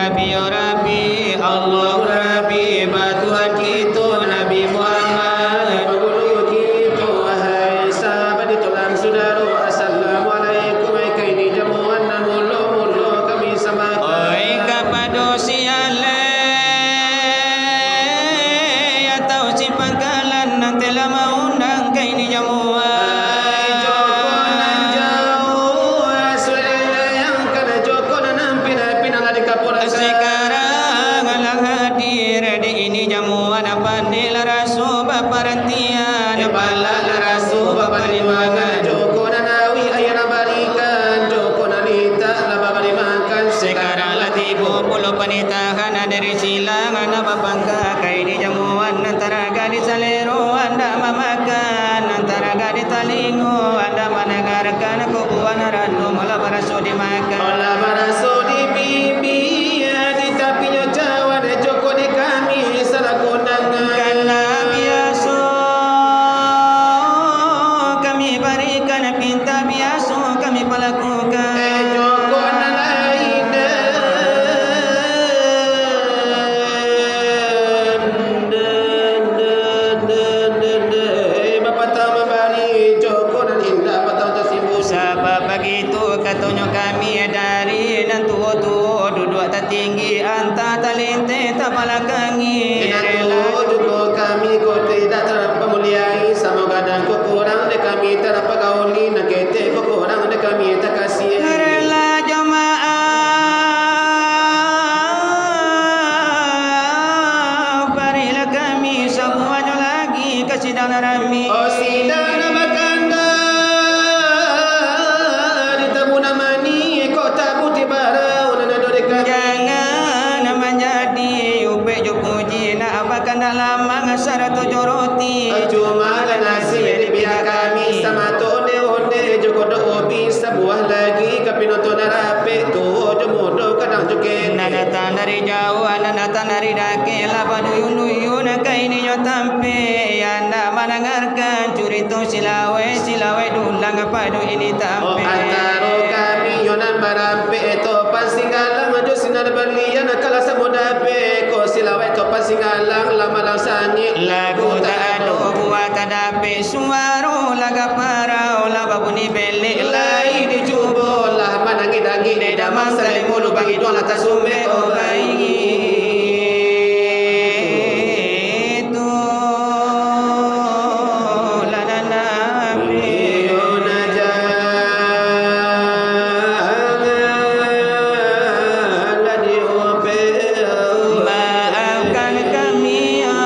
Nabi ya Rabbi, Allah Rabbi, Tuhan kita Nabi Muhammad. Guru kita wahai sahabat tulang saudara, assalamualaikum. Kai ni jamuan mula-mula kami sama. Oi kepada siale atau si pangkalan nanti lama undang kai ni jamuan. Sekarang alang hadir di ini jamuan pandai rasul baparantian balak rasul bapalimangan Joko nanawi ayana balikan, Joko nalita laba balimakan. sekarang latih 20 penitahan dari silang anak bapangka kai di jamuan antara gadis salero anda mamakan antara gadis talingo anda mendengarkan kubuan ranu mula barasu dimakan Olah baraso di bibi di tapinya jawan Joko ni kami salah kondangan. karena biasa kami berikan pinta biasa kami pelakukan Joko nalain Bapak tahu membari Joko dan indah Bapak tahu tersimbus. sebab begitu katanya kami dari dan tua-tua duduk tertinggi anta talente tak balakangi Inatu juga kami ko tidak terpemuliai sama kadang ko kurang de kami terpagauli nak kete ko kurang de kami tak kasih. rela jamaah barilah kami semuanya lagi kasih dan rami Oh sidana bakanda ditabuna mani ko tabuti barau nana dore kami. jangan menjadi upe jupuji nak apakan dalam mangasara tujuh roti Cuma nasi di pihak kami sama tone onde joko do obi sebuah lagi kapinoto narape tu jomodo kadang joke. Nanatan dari jauh, nanatan dari dake, lapa duyun-duyun, kaini yo tampe. Anda mendengarkan curito silawe dulang apa do ini Oh tampe. antaro kami yonan barampe to pasingalang maju sinar berlian kala samodape ko silawe to pasingalang lama langsani Lagu tak ada buat tadape, suaro laga parau, laba bunyi belik lai dicubo lah manangi-dangi de damang salimulu bagi dua atas sumbe oh bayi. itu lananapi. Maafkan kami ya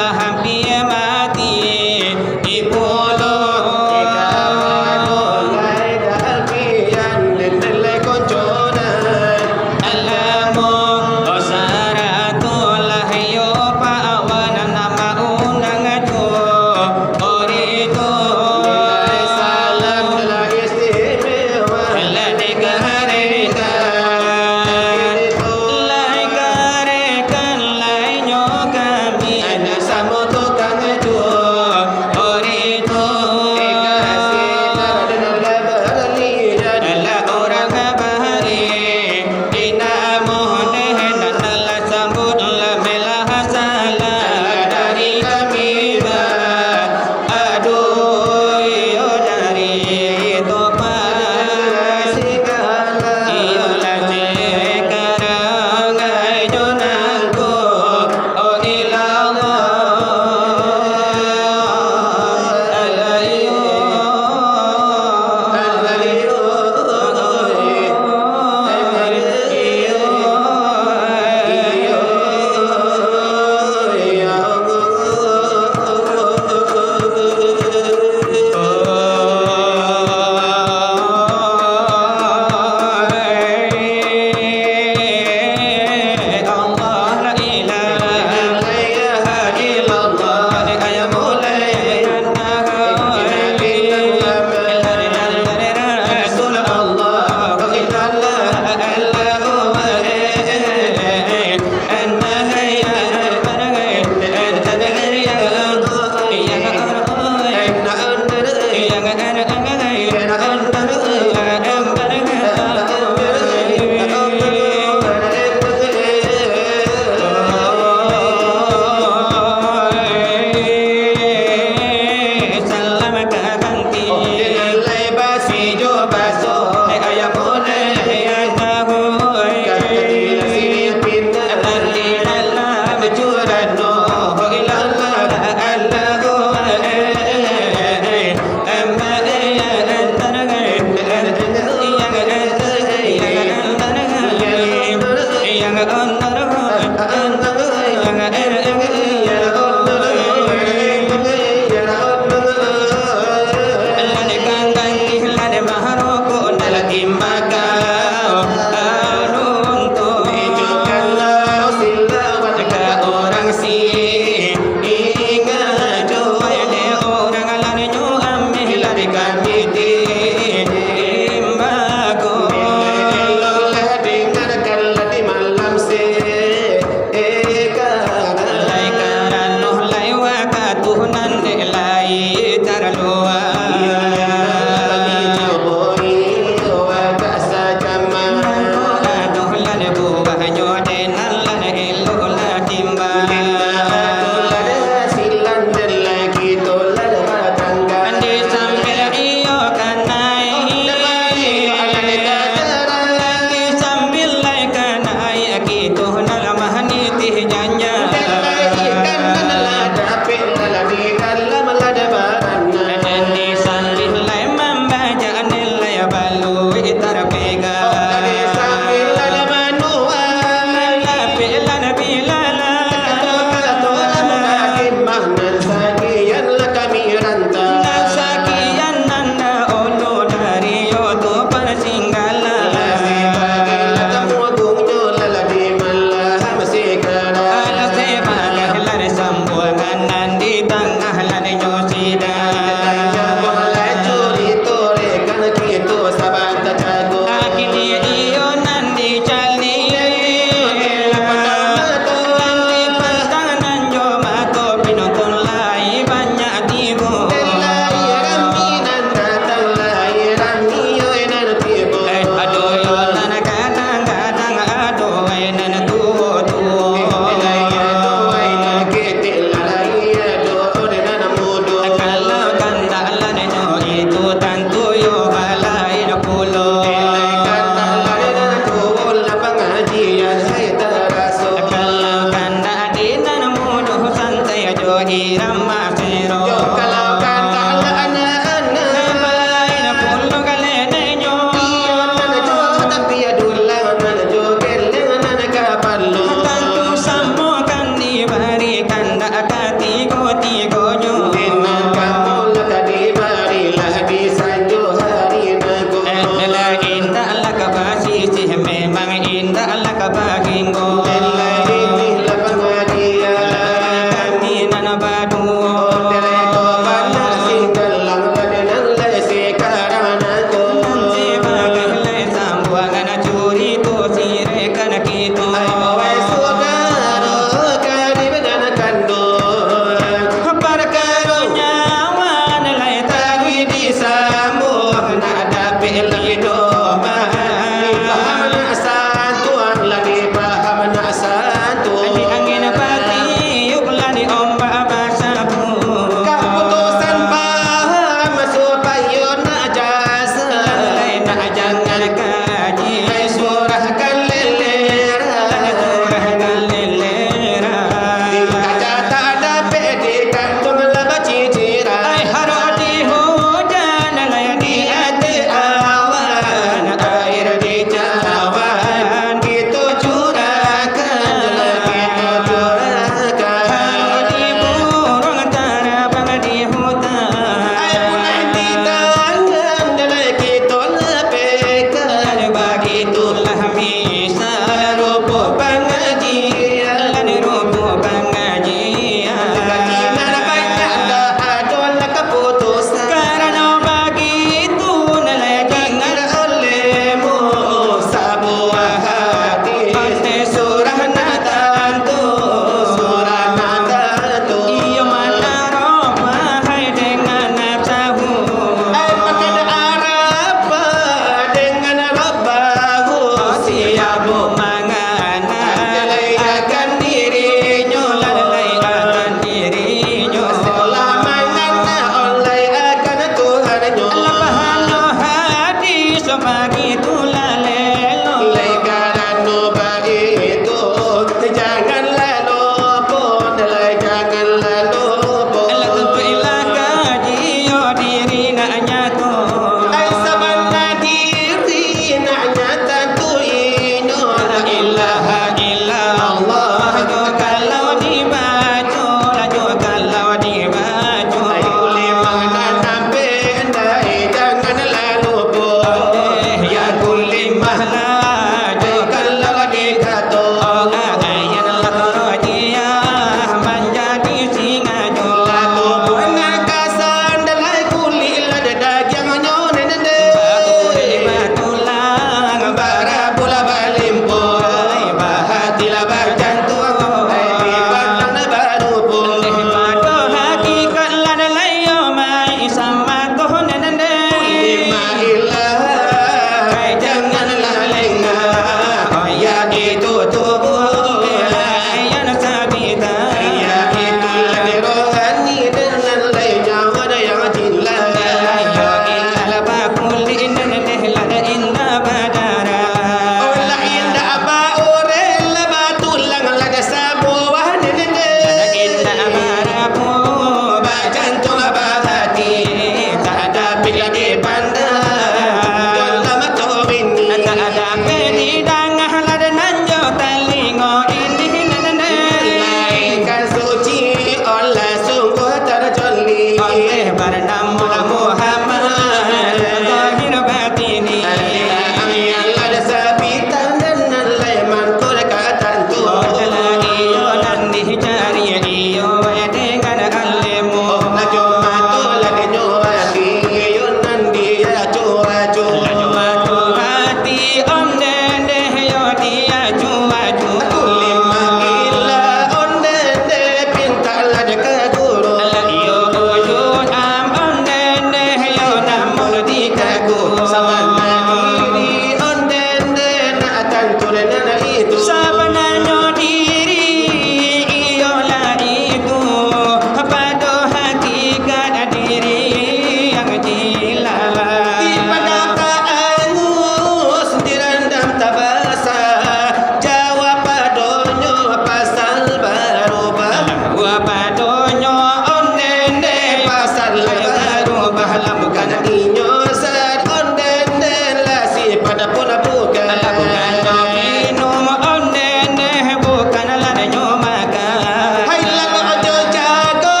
Alah bukan Inyo sad onden den lah si pada pula bukan. Alah bukan minum onden bukan ladanya makan. Hai lalu ojo jago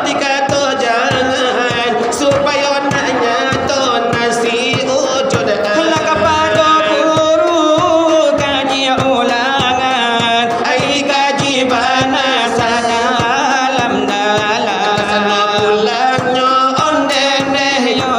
dikata jangan supaya nak nyato nasi ojo dah. Alah kepada guru kaji ulangan. Ai kaji bahasa dalam Sana dalam. pulangnya onden Yo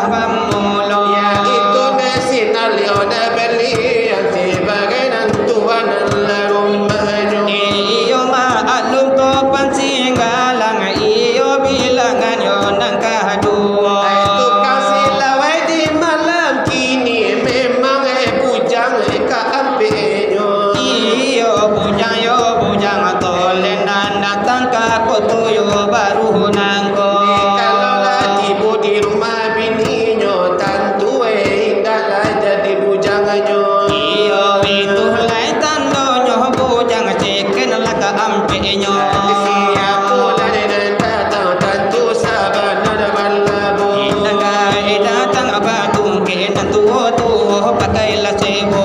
sudah pamulo. Ya itu nasinar liona beli yang sebagai nantuan rumahnya. Iyo maklum topan singgalang, iyo bilangan yo nangka dua. Tukang silawai di malam kini memang bujang keambilnya. Iyo bujang tolen dan datang ke kotoyo baru nangko. Kalau lah tiba di rumah bininya, tantu indahlah jadi bujangnya. Iyo itu lain tandonyo bujang ceken lah ke ampenyo. Siapa lah dan datang tantu sabar nada balabu. Datang batu kena tua pakailah sebo.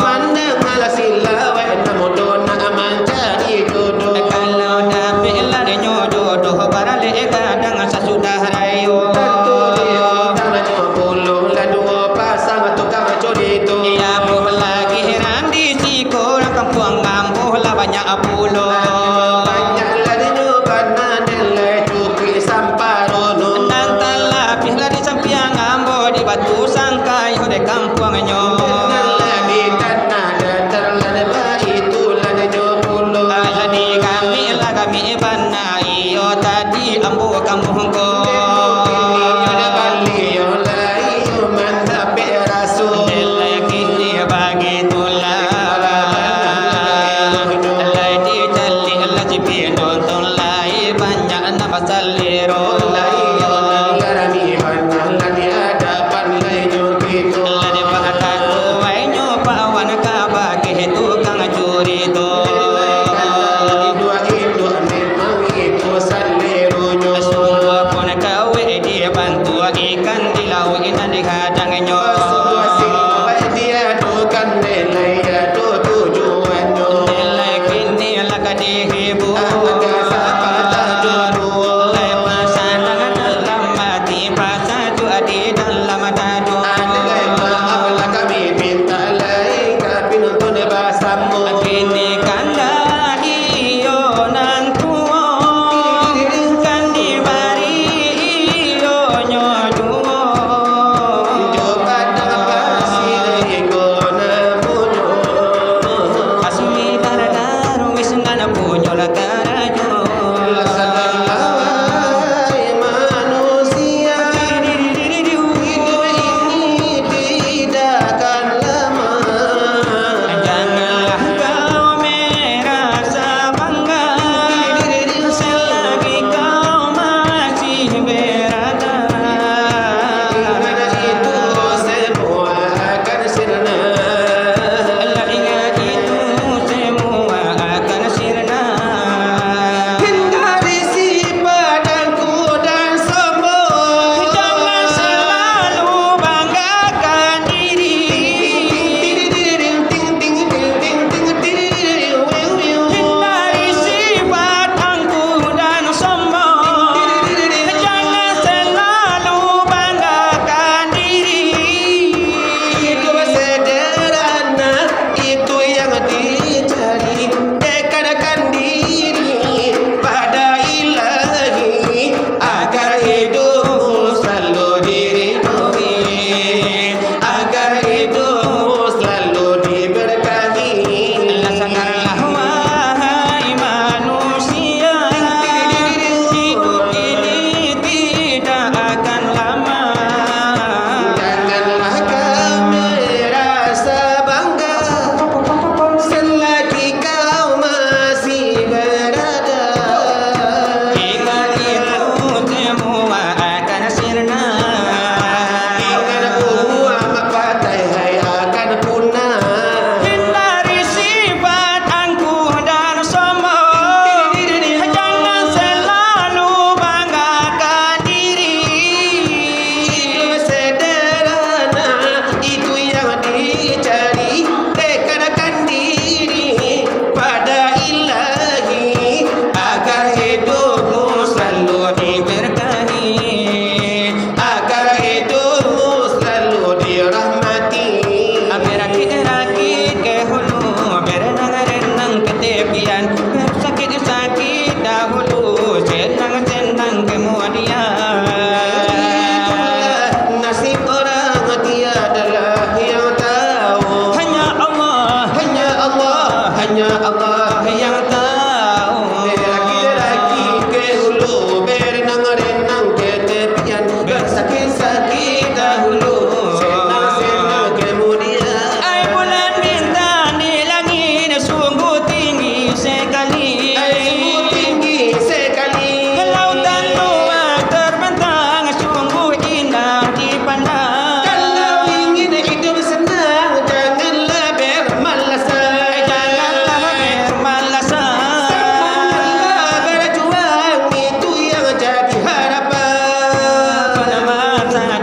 Mana malah silawai namun dona mencari jodoh. Kalau dapat lari jodoh barale kadang sesudah rayo. Tangannya puluh lah dua pasang tukang curi itu. Ia pun lagi heran di siko kampung ngambuh lah banyak pulau. Banyak lah di nyuban nilai cukup sampai rono. Nang talapih lah di sampiang ngambo di batu sangkai hode kampungnya. Lagi karena datar lah itu lah di nyubulo. Di kami bana iyo tadi ambo kampung ko. Ada bali yo lai yo mantap rasul. Kini bagi tulah lai di jali lai jipi nonton lai banyak nama salero. Garami banyak lagi ada pandai nyubitu. Lai bakal kuai nyoba wan kaba ke tukang curi to. Dua itu memang itu salerunya. Semua pun kawe dia bantu ikan di laut ikan di kadangnya. Semua silawai dia tukan nilai tu tujuannya. Nilai kini lah kadihibu. Agak sapata jodoh. Lai pasangan dalam mati pasatu adi dalam dadu. Nilai maaf lah kami minta lai tapi nonton bahasamu. Kini kanda iyo nang tuo kan dibari iyo nyoduo. Coba dengan pasir ego namun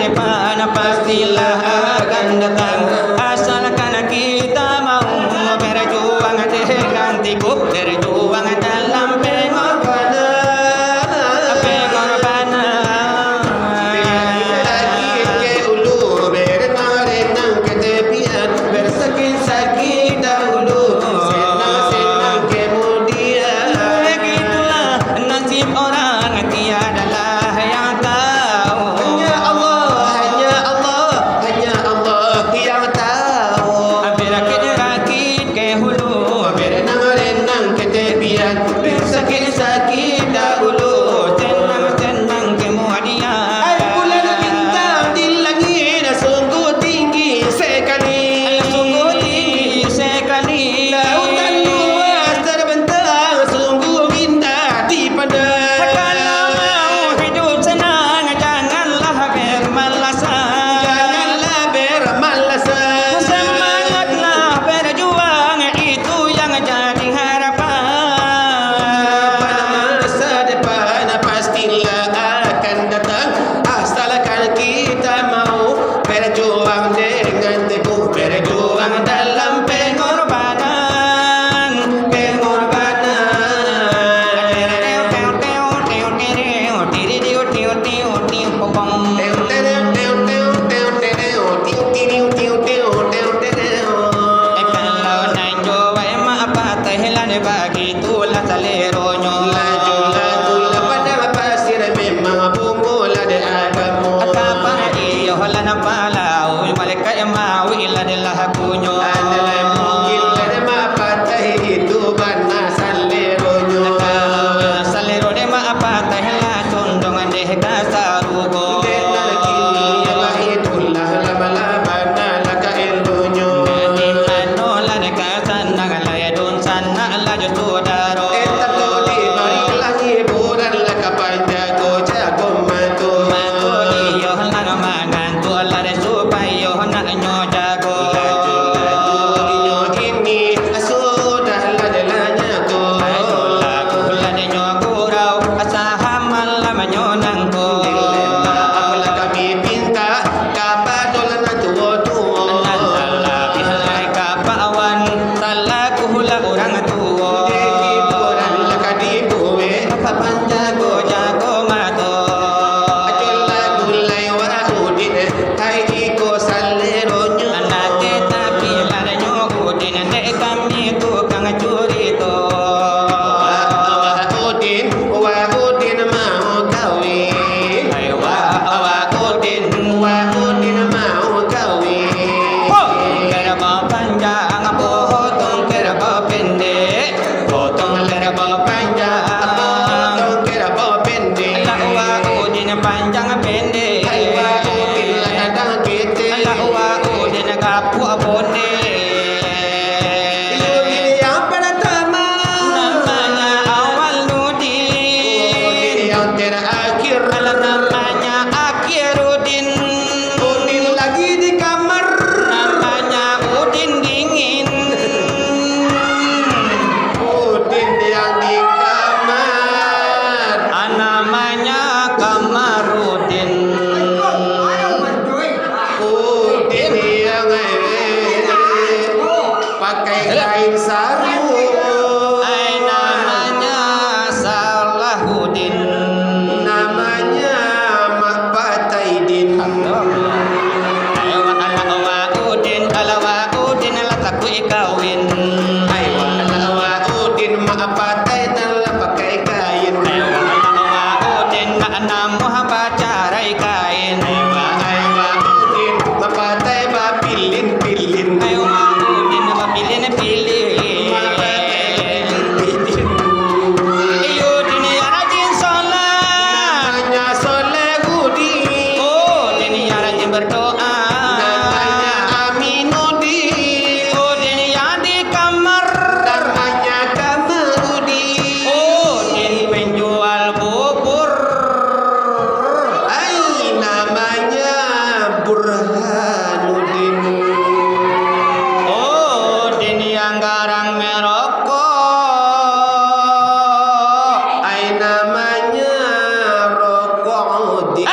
depan pastilah akan datang. Asalkan kita mau berjuang dengan teguh, berjuang dalam pengorbanan. Bersakit-sakit dahulu, senang-senang kemudian. Begitulah nasib orang, tiadalah yang tahu. Hanya Allah, hanya Allah, hanya Allah yang tahu. Berakit-rakit ke hulu, berenang-renang ke tepian. Bersakit-sakit dahulu, senang-senang kemudian. Bulan bintang di langit sungguh tinggi sekali. Lautan luas terbentang sungguh indah dipandang. Kalau mau hidup senang, janganlah bermalasan. Janganlah bermalasan. Semangatlah berjuang, itu yang jadi harapan. Pada masa depan pastilah akan datang. Asalkan kita mau berjuang dengan teguh, berjuang dalam begitulah saleronyo. Laju-laju pada pasir memang bumbulah de agamu. Atapa iyo halana palau malaikat mau iladalah kunyo. Adalah mungkin ada mapatah itu karena saleronyo. Salero de mapatah lah condongan de kasarugo. Itulah lama-lama nalaka ilmunyo. Anolah de kasanang layadun sana laju saudara. Etatoli marilah hiburan lah kapan jago matu. Matu iyo lang mangan tu lah de supaya nak nyo jago. Laju iyo ini sudahlah jalannya tu. Lagu lah de nyo gurau asahamal lah menyo nangko. Apalah kami pinta kapadol na tuo-tuo. Nalala bihalay kapawan talaku hula orang tua. Hiburan lah kadibuwe papanjago-jago mato. Ajolah gulai waudin hai iko saleronyo. Anate tapi laranyo udin dek kami tukang curi to. Waudin mau kawin. Waudin mau kawin. Keraba panjang potong keraba pendek. Potong keraba panjang potong keraba pendek. Waudin panjang pendek. Waudin ladang kete. Waudin kapu abone. Waudin yang pertama namanya awal Nudin. Yang terakhir namanya Akhiruddin. Udin lagi di kamar namanya Udin dingin. Udin yang di kamar namanya Kamarudin. Udin yang pakai kain sarung namanya Salahuddin. Namanya Mak Pataidin. Waudin Waudin lah takut kawin. Waudin Mak Pataidin lah pakai kain. Waudin nak namu pacarai kain. Waudin Mak Pataidin bapilin-pilin. Waudin bapilin-pilin. Iyo dunia rajin sholat namanya Solehuddin. Oh dunia rajin berdoa namanya Aminuddin. Oh dunia di kamar namanya Kamarudin. Oh din penjual bubur namanya Burhanuddin. Oh din yang garang merokok namanya Rokoudin.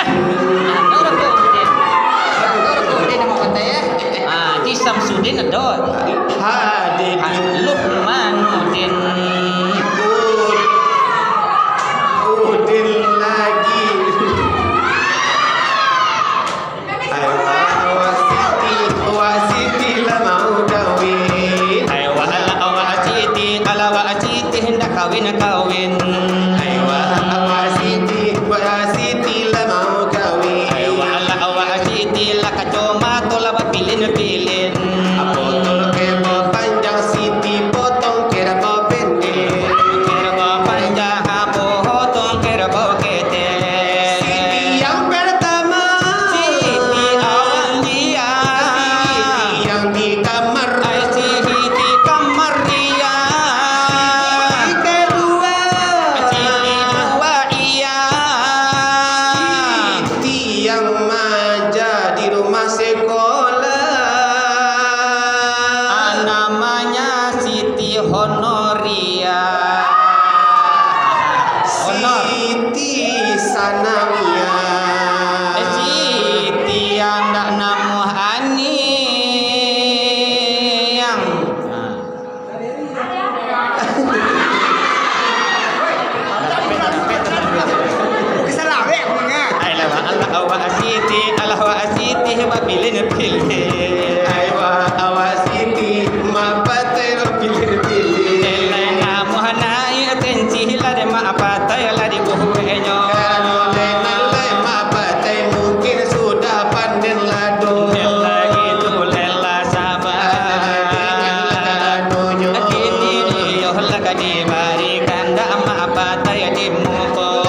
lah kacoma tola pilin-pilin. Potong kerba panjang Siti potong kerba pendek. Kerba panjang potong kerba ketek. Siti yang pertama, Siti awal dia, Siti yang di kamar. Siti kamar dia. Siti kedua, Siti dua iya. Siti yang manja di rumah sekolah. Namanya Siti Honoria. Honor. Siti Sanawia. Siti yang tak namu Ani yang Allah wa Siti pilih-pilih. Awak Siti mapatai pilih-pilih. Elena muhanai atensi la de ma apata la di buhuenyo. Kalau lelai mapatai mungkin sudah panen lado. Lela itu lela sabar. Kini yo la kadi barikan da ma apata ya di muko.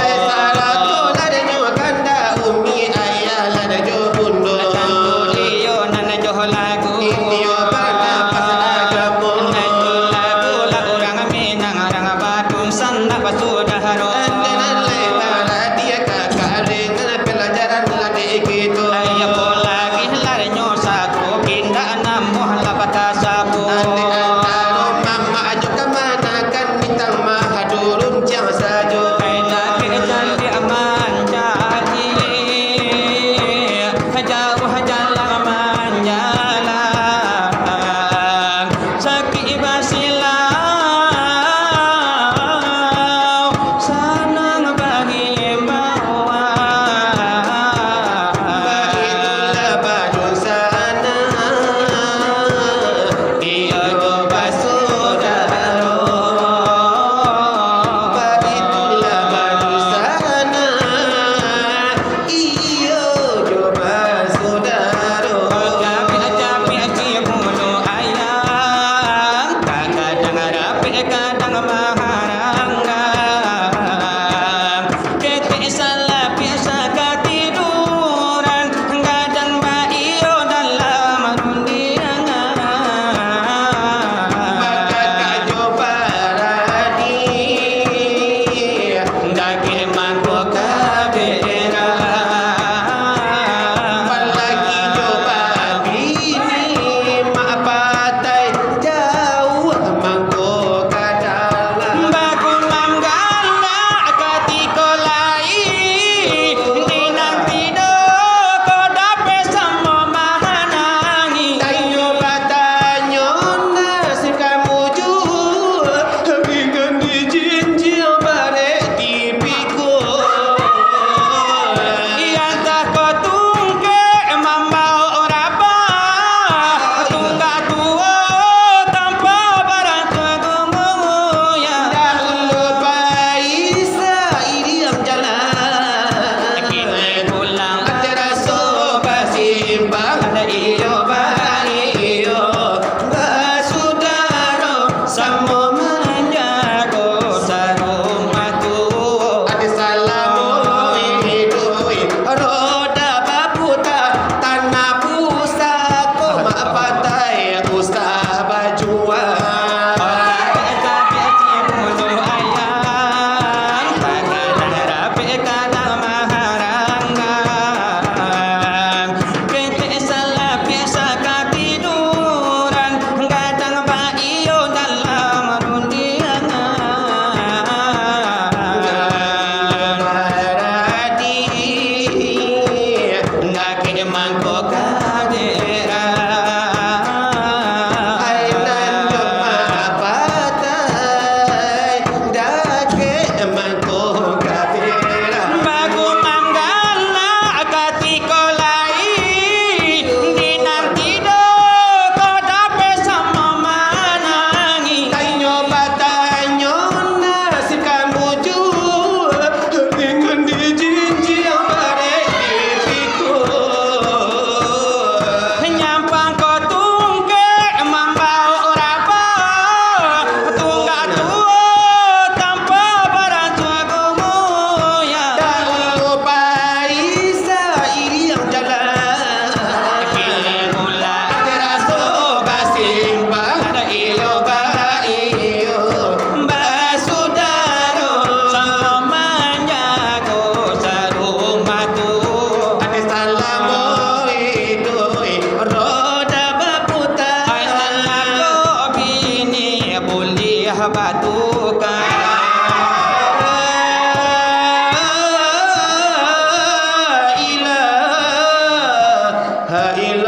ha ila